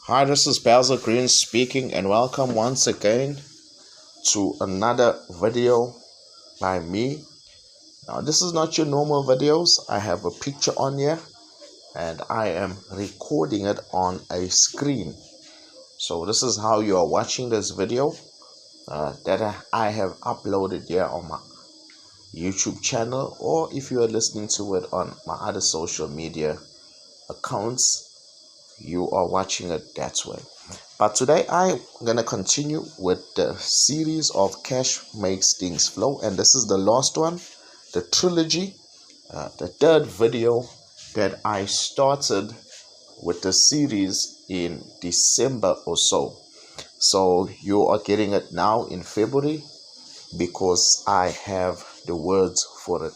Hi, this is Basil Green speaking, and welcome once again to another video by me. Now, this is not your normal videos. I have a picture on here and I am recording it on a screen. So this is how you are watching this video that I have uploaded here on my YouTube channel, or if you are listening to it on my other social media accounts, you are watching it that way. But today I'm gonna continue with the series of Cash Makes Things Flow, and this is the last one, the trilogy, the third video that I started with the series in December or so. So you are getting it now in February because I have the words for it.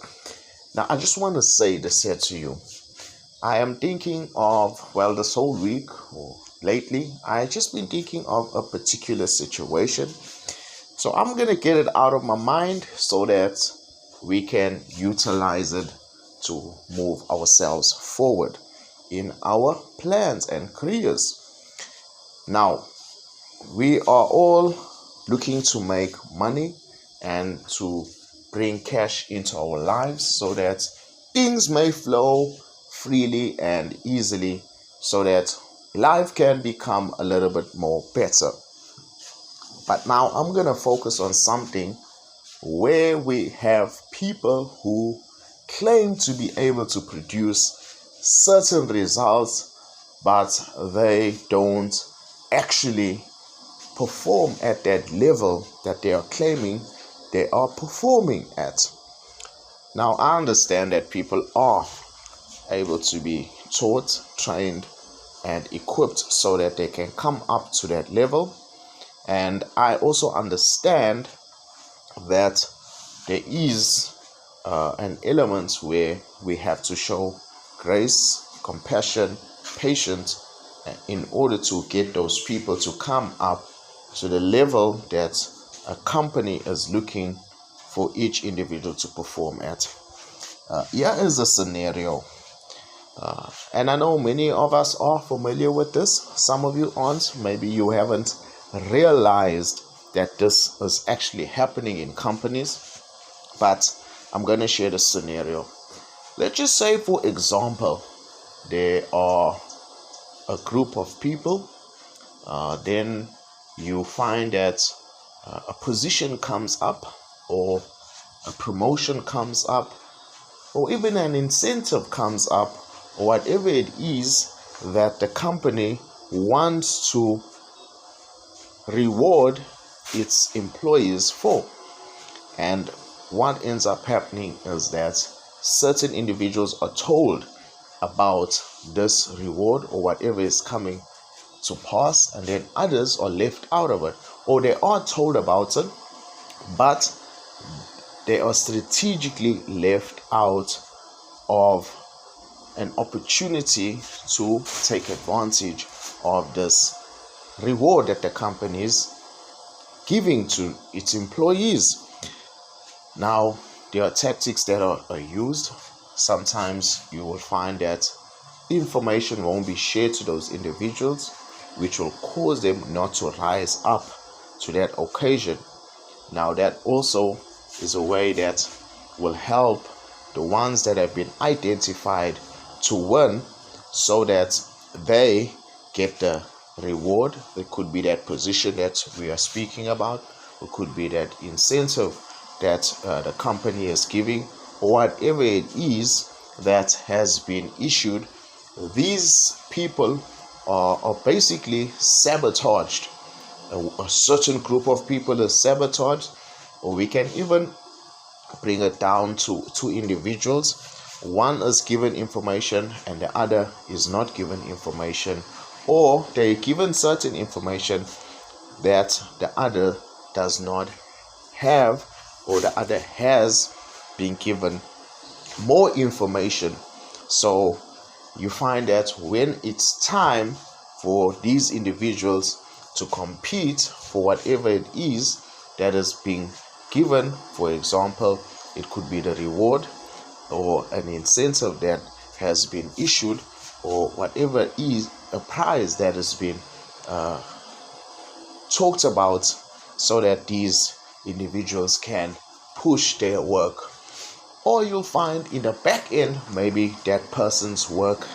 Now I just want to say this here to you. I am thinking of, this whole week or lately, I just been thinking of a particular situation. So I'm going to get it out of my mind so that we can utilize it to move ourselves forward in our plans and careers. Now, we are all looking to make money and to bring cash into our lives so that things may flow freely and easily, so that life can become a little bit more better. But now I'm going to focus on something where we have people who claim to be able to produce certain results, but they don't actually perform at that level that they are claiming they are performing at. Now, I understand that people are able to be taught, trained, and equipped so that they can come up to that level. And I also understand that there is an element where we have to show grace, compassion, patience in order to get those people to come up to the level that a company is looking for each individual to perform at. Here is a scenario. And I know many of us are familiar with this. Some of you aren't. Maybe you haven't realized that this is actually happening in companies. But I'm going to share the scenario. Let's just say, for example, there are a group of people. Then you find that a position comes up, or a promotion comes up, or even an incentive comes up, or whatever it is that the company wants to reward its employees for. And what ends up happening is that certain individuals are told about this reward or whatever is coming to pass, and then others are left out of it, or they are told about it, but they are strategically left out of an opportunity to take advantage of this reward that the company is giving to its employees. Now, there are tactics that are used. Sometimes you will find that information won't be shared to those individuals, which will cause them not to rise up to that occasion. Now, that also is a way that will help the ones that have been identified to win, so that they get the reward. It could be that position that we are speaking about, it could be that incentive that the company is giving, or whatever it is that has been issued. These people are basically sabotaged. A certain group of people is sabotaged, or we can even bring it down to two individuals. One is given information and the other is not given information, or they're given certain information that the other does not have, or the other has been given more information. So you find that when it's time for these individuals to compete for whatever it is that is being given, for example, it could be the reward or an incentive that has been issued, or whatever is a prize that has been talked about so that these individuals can push their work. Or you'll find in the back end, maybe that person's work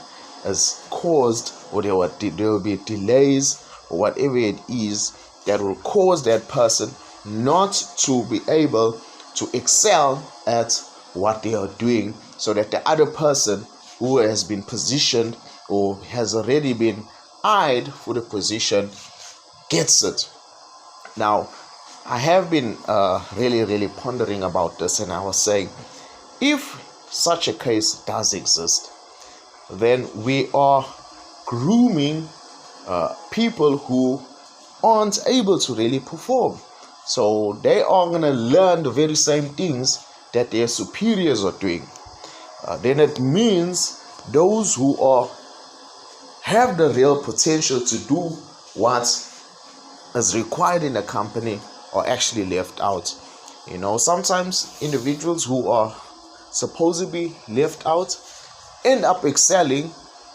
has caused, or there will be delays or whatever it is that will cause that person not to be able to excel at what they are doing, so that the other person who has been positioned or has already been eyed for the position gets it. Now, I have been really pondering about this, and I was saying, if such a case does exist, then we are grooming people who aren't able to really perform. So they are going to learn the very same things that their superiors are doing. Then it means those who have the real potential to do what is required in a company are actually left out. Sometimes individuals who are supposed to be left out end up excelling,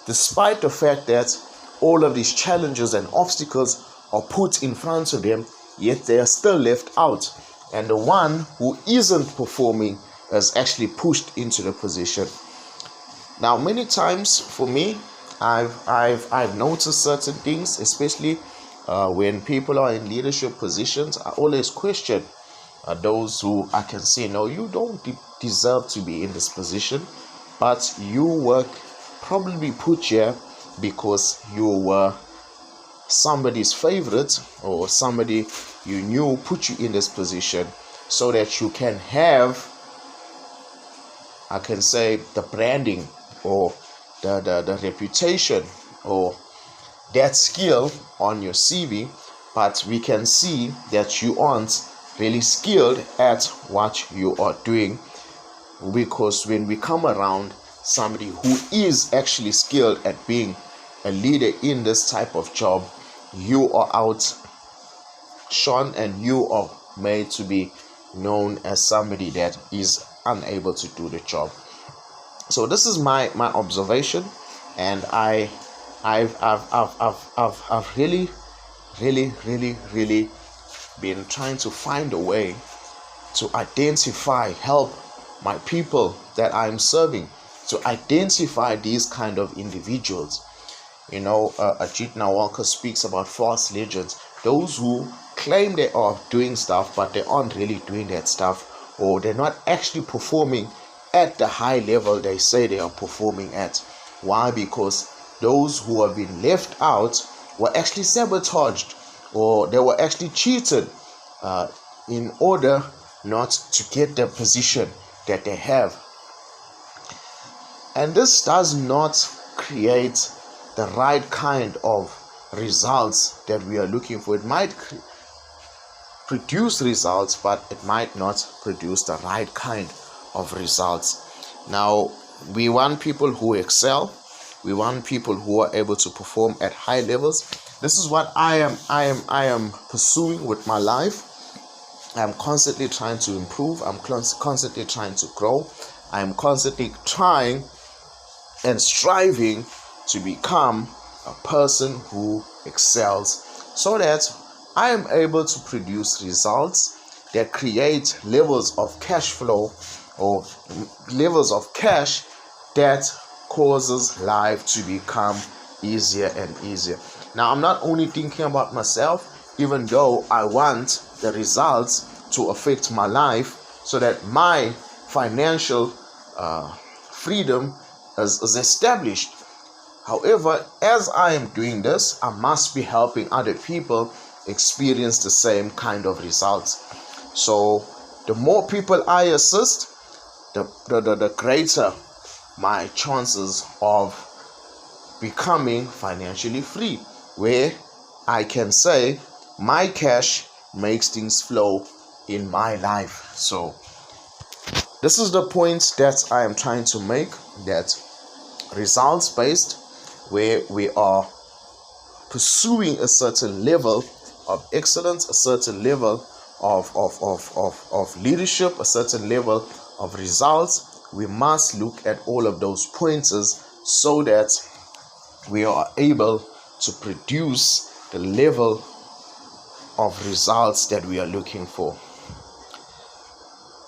despite the fact that all of these challenges and obstacles are put in front of them, yet they are still left out, and the one who isn't performing is actually pushed into the position. Now, many times for me, I've noticed certain things, especially when people are in leadership positions. I always question those who I can say, no, you don't deserve to be in this position, but you were probably put here because you were somebody's favorite, or somebody you knew put you in this position so that you can have, I can say, the branding or the reputation or that skill on your CV, but we can see that you aren't really skilled at what you are doing, because when we come around somebody who is actually skilled at being a leader in this type of job, you are outshone and you are made to be known as somebody that is unable to do the job. So this is my observation, and I've really been trying to find a way to help my people that I'm serving to identify these kind of individuals. Ajit Nawalkar speaks about false legends, those who claim they are doing stuff but they aren't really doing that stuff, or they're not actually performing at the high level they say they are performing at. Why? Because those who have been left out were actually sabotaged, or they were actually cheated in order not to get the position that they have. And this does not create the right kind of results that we are looking for. It might produce results, but it might not produce the right kind of results. Now, we want people who excel. We want people who are able to perform at high levels. This is what I am pursuing with my life. I'm constantly trying to improve. I'm constantly trying to grow. I'm constantly trying and striving to become a person who excels, so that I am able to produce results that create levels of cash flow, or levels of cash that causes life to become easier and easier. Now, I'm not only thinking about myself, even though I want the results to affect my life so that my financial freedom is established. However, as I am doing this, I must be helping other people experience the same kind of results. So the more people I assist, the greater my chances of becoming financially free, where I can say my cash makes things flow in my life. So this is the point that I am trying to make, that results based, where we are pursuing a certain level of excellence, a certain level of leadership, a certain level of results. We must look at all of those pointers so that we are able to produce the level of results that we are looking for.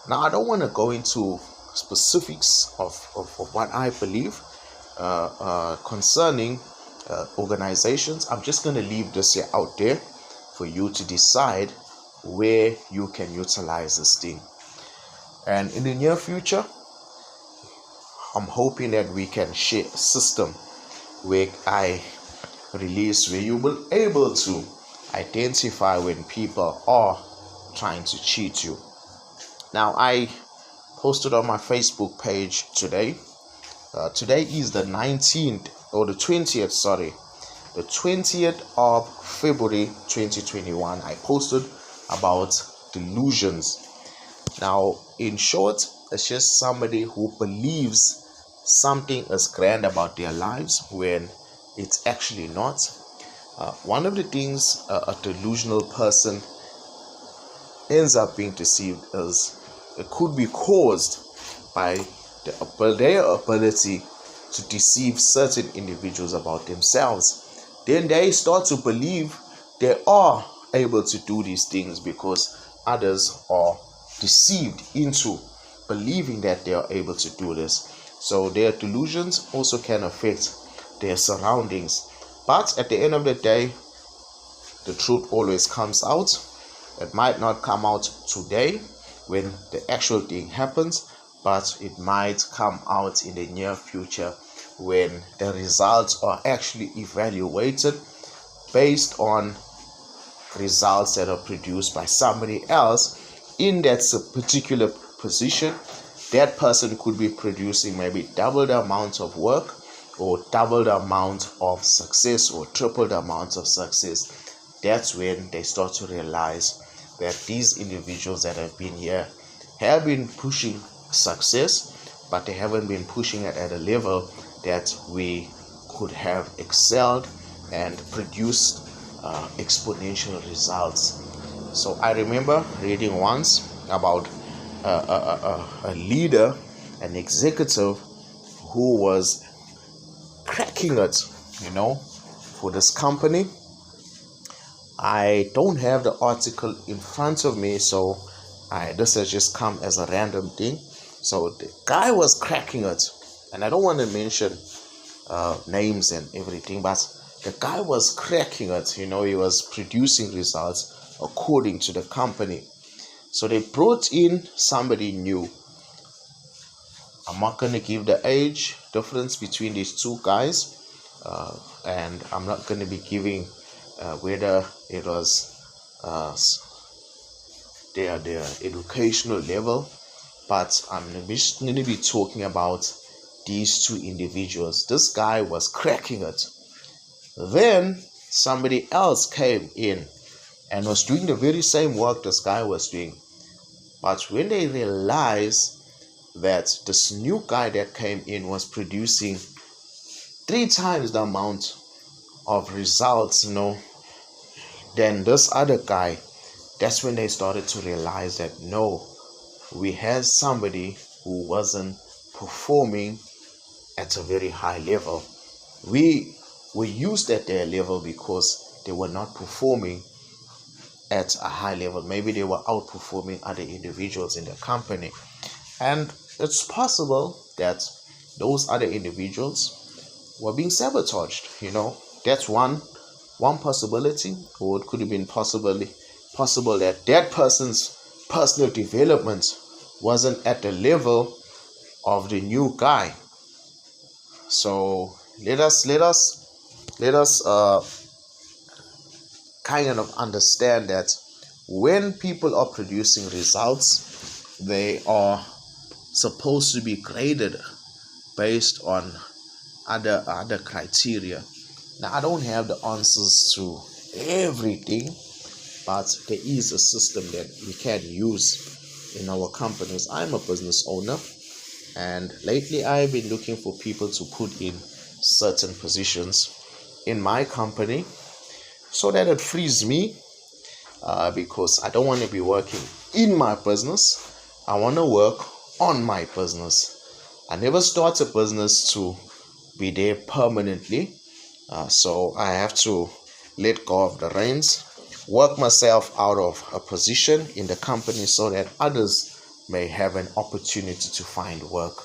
Now, I don't want to go into specifics of what I believe concerning organizations. I'm just going to leave this here out there for you to decide where you can utilize this thing. And in the near future, I'm hoping that we can share a system where I release, where you will be able to identify when people are trying to cheat you. Now, I posted on my Facebook page today. Today is the 19th or the 20th, sorry, the 20th of February 2021. I posted about delusions. Now, in short, it's just somebody who believes something is grand about their lives when it's actually not. One of the things a delusional person ends up being deceived is it could be caused by their ability to deceive certain individuals about themselves. Then they start to believe they are able to do these things because others are deceived into believing that they are able to do this. So their delusions also can affect their surroundings. But at the end of the day, the truth always comes out. It might not come out today when the actual thing happens, but it might come out in the near future when the results are actually evaluated based on results that are produced by somebody else in that particular position. That person could be producing maybe double the amount of work or double the amount of success or triple the amount of success. That's when they start to realize that these individuals that have been here have been pushing success, but they haven't been pushing it at a level that we could have excelled and produced exponential results. So I remember reading once about a leader, an executive who was cracking it, for this company. I don't have the article in front of me, so this has just come as a random thing. So the guy was cracking it, and I don't want to mention names and everything, but the guy was cracking it. He was producing results according to the company. So they brought in somebody new. I'm not going to give the age difference between these two guys, and I'm not going to be giving whether it was their educational level, but I'm just going to be talking about these two individuals. This guy was cracking it. Then somebody else came in and was doing the very same work this guy was doing. But when they realized that this new guy that came in was producing 3 times the amount of results, than this other guy, that's when they started to realize that no, we had somebody who wasn't performing at a very high level. We were used at their level because they were not performing at a high level. Maybe they were outperforming other individuals in the company. And it's possible that those other individuals were being sabotaged. That's one possibility. Or it could have been possible that person's personal development wasn't at the level of the new guy. So let us kind of understand that when people are producing results, they are supposed to be graded based on other criteria. Now, I don't have the answers to everything, but there is a system that we can use in our companies. I'm a business owner, and lately I've been looking for people to put in certain positions in my company so that it frees me, because I don't want to be working in my business. I want to work on my business. I never start a business to be there permanently, so I have to let go of the reins, work myself out of a position in the company so that others may have an opportunity to find work.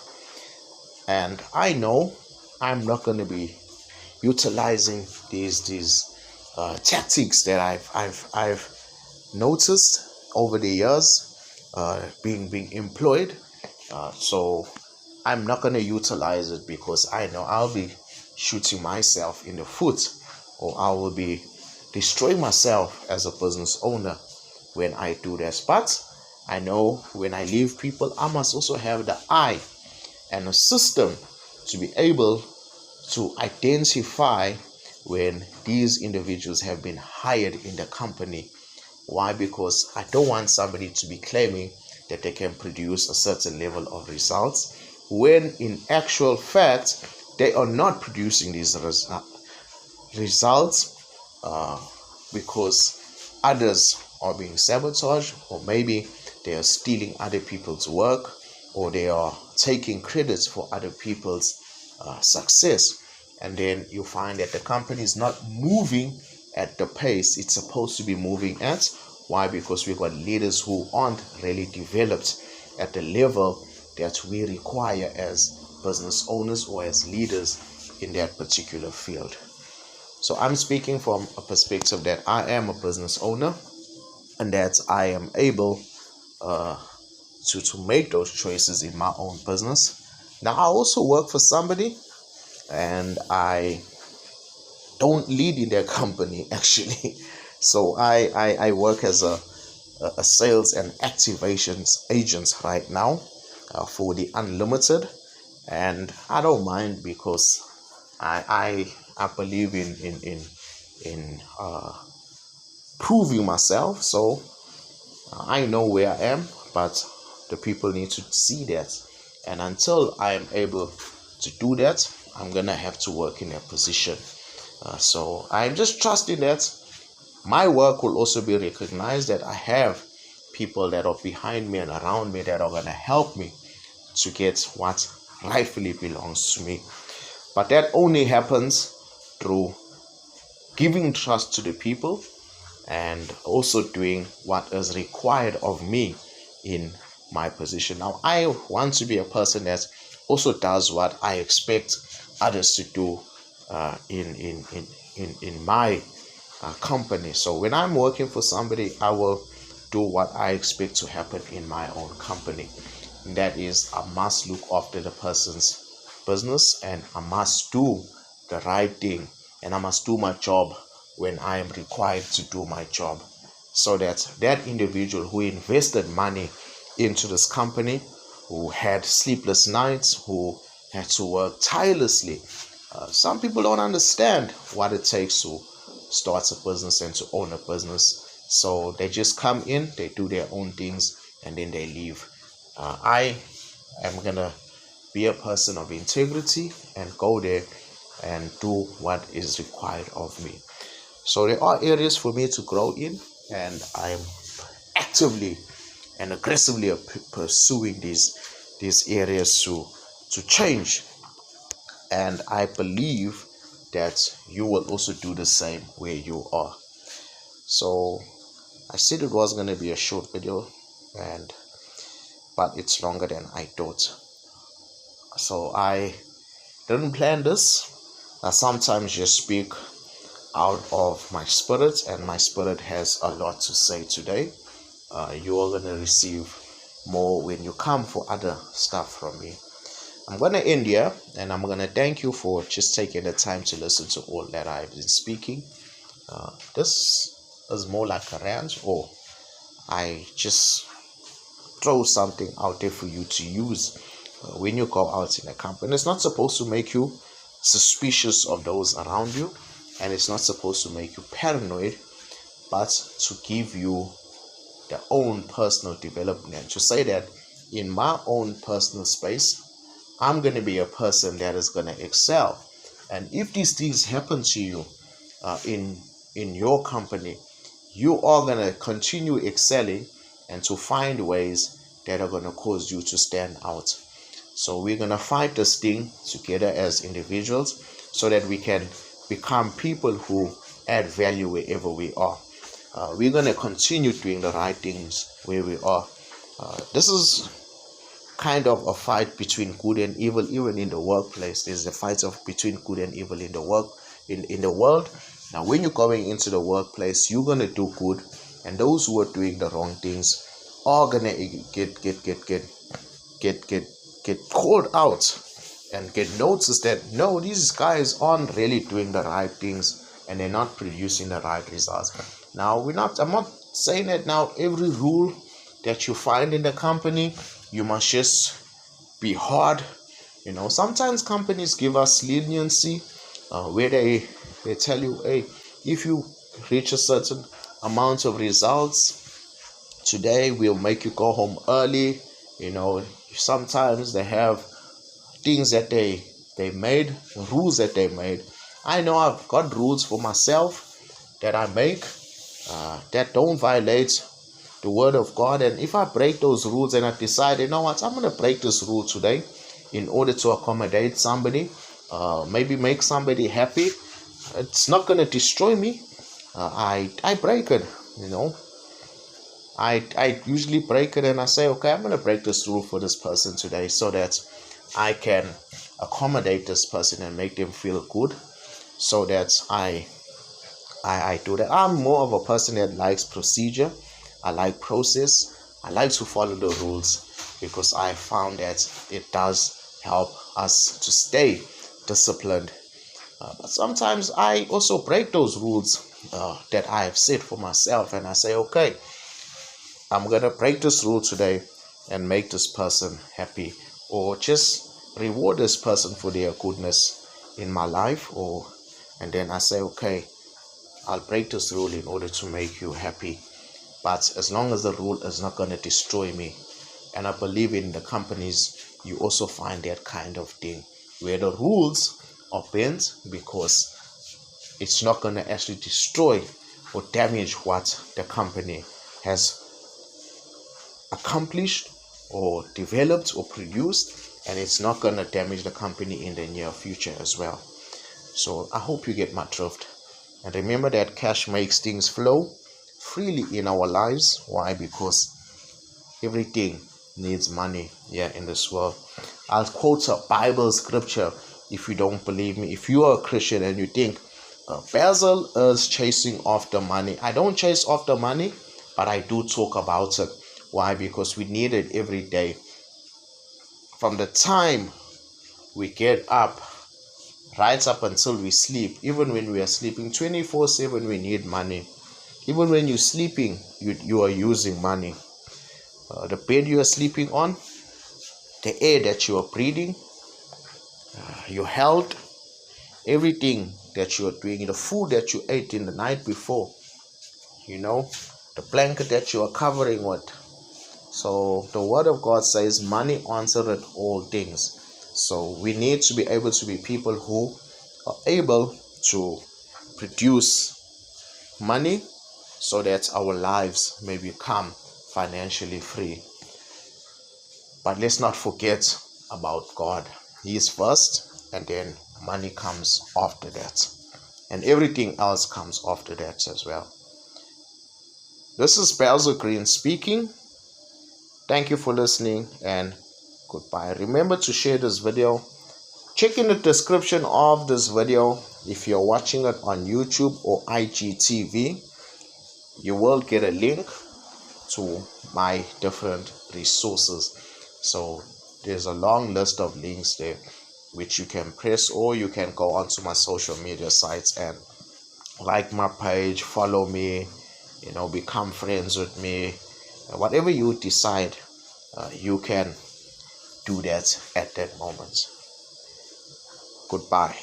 And I know I'm not going to be utilizing these tactics that I've noticed over the years being employed. So I'm not going to utilize it because I know I'll be shooting myself in the foot, or I will be destroying myself as a business owner when I do this. But I know when I leave people, I must also have the eye and a system to be able to identify when these individuals have been hired in the company. Why? Because I don't want somebody to be claiming that they can produce a certain level of results when in actual fact they are not producing these results because others are being sabotaged, or maybe they are stealing other people's work, or they are taking credits for other people's success. And then you find that the company is not moving at the pace it's supposed to be moving at. Why? Because we've got leaders who aren't really developed at the level that we require as business owners or as leaders in that particular field. So I'm speaking from a perspective that I am a business owner, and that I am able to make those choices in my own business. Now, I also work for somebody, and I don't lead in their company actually. So I work as a sales and activations agent right now for the Unlimited, and I don't mind because I believe in proving myself. So I know where I am, but the people need to see that. And until I am able to do that, I'm gonna have to work in a position. So I'm just trusting that my work will also be recognized, that I have people that are behind me and around me that are gonna help me to get what rightfully belongs to me. But that only happens through giving trust to the people and also doing what is required of me in my position. Now, I want to be a person that also does what I expect others to do in my company. So when I'm working for somebody, I will do what I expect to happen in my own company. And that is, I must look after the person's business, and I must do the right thing, and I must do my job when I am required to do my job, so that that individual who invested money into this company, who had sleepless nights, who had to work tirelessly. Some people don't understand what it takes to start a business and to own a business. So they just come in, they do their own things, and then they leave. I am going to be a person of integrity and go there and do what is required of me. So there are areas for me to grow in, and I'm actively and aggressively pursuing these areas to change. And I believe that you will also do the same where you are. So I said it was going to be a short video, but it's longer than I thought. So I didn't plan this. I sometimes just speak out of my spirit, and my spirit has a lot to say today. You are going to receive more when you come for other stuff from me. I'm going to end here, and I'm going to thank you for just taking the time to listen to all that I've been speaking. This is more like a rant, or I just throw something out there for you to use when you go out in a company. It's not supposed to make you suspicious of those around you, and it's not supposed to make you paranoid, but to give you their own personal development. To say that in my own personal space, I'm going to be a person that is going to excel. And if these things happen to you in your company, you are going to continue excelling and to find ways that are going to cause you to stand out. So we're going to fight this thing together as individuals, so that we can become people who add value wherever we are. We're going to continue doing the right things where we are. This is kind of a fight between good and evil. Even in the workplace, there's a fight between good and evil in the world. Now when you're going into the workplace, you're going to do good, and those who are doing the wrong things are going to get called out and get noticed that no, these guys aren't really doing the right things and they're not producing the right results. Now I'm not saying that now every rule that you find in the company you must just be hard. Sometimes companies give us leniency, where they tell you, hey, if you reach a certain amount of results today, we'll make you go home early. Sometimes they have things that they made, rules that they made. I know I've got rules for myself that I make that don't violate the word of God, and if I break those rules and I decide, I'm going to break this rule today in order to accommodate somebody, maybe make somebody happy, it's not going to destroy me. I break it. I usually break it and I say, okay, I'm going to break this rule for this person today so that I can accommodate this person and make them feel good, so that I do that. I'm more of a person that likes procedure. I like process. I like to follow the rules because I found that it does help us to stay disciplined. But sometimes I also break those rules that I have set for myself, and I say, okay, I'm going to break this rule today and make this person happy, or just reward this person for their goodness in my life. And then I say, okay, I'll break this rule in order to make you happy. But as long as the rule is not going to destroy me. And I believe in the companies, you also find that kind of thing where the rules are bent because it's not going to actually destroy or damage what the company has accomplished or developed or produced, and it's not going to damage the company in the near future as well. So I hope you get my drift. And remember that cash makes things flow freely in our lives. Why? Because everything needs money here in this world. I'll quote a Bible scripture if you don't believe me. If you are a Christian and you think Basil is chasing after money, I don't chase after money, but I do talk about it. Why? Because we need it every day. From the time we get up right up until we sleep, even when we are sleeping 24/7, we need money. Even when you're sleeping, you are using money. The bed you are sleeping on, the air that you are breathing, your health, everything that you are doing, the food that you ate in the night before, the blanket that you are covering with. So the word of God says money answereth all things. So we need to be able to be people who are able to produce money so that our lives may become financially free. But let's not forget about God. He is first, and then money comes after that. And everything else comes after that as well. This is Basil Green speaking. Thank you for listening, and goodbye. Remember to share this video. Check in the description of this video. If you're watching it on YouTube or IGTV, you will get a link to my different resources. So there's a long list of links there which you can press, or you can go onto my social media sites and like my page, follow me, become friends with me. Whatever you decide, you can do that at that moment. Goodbye.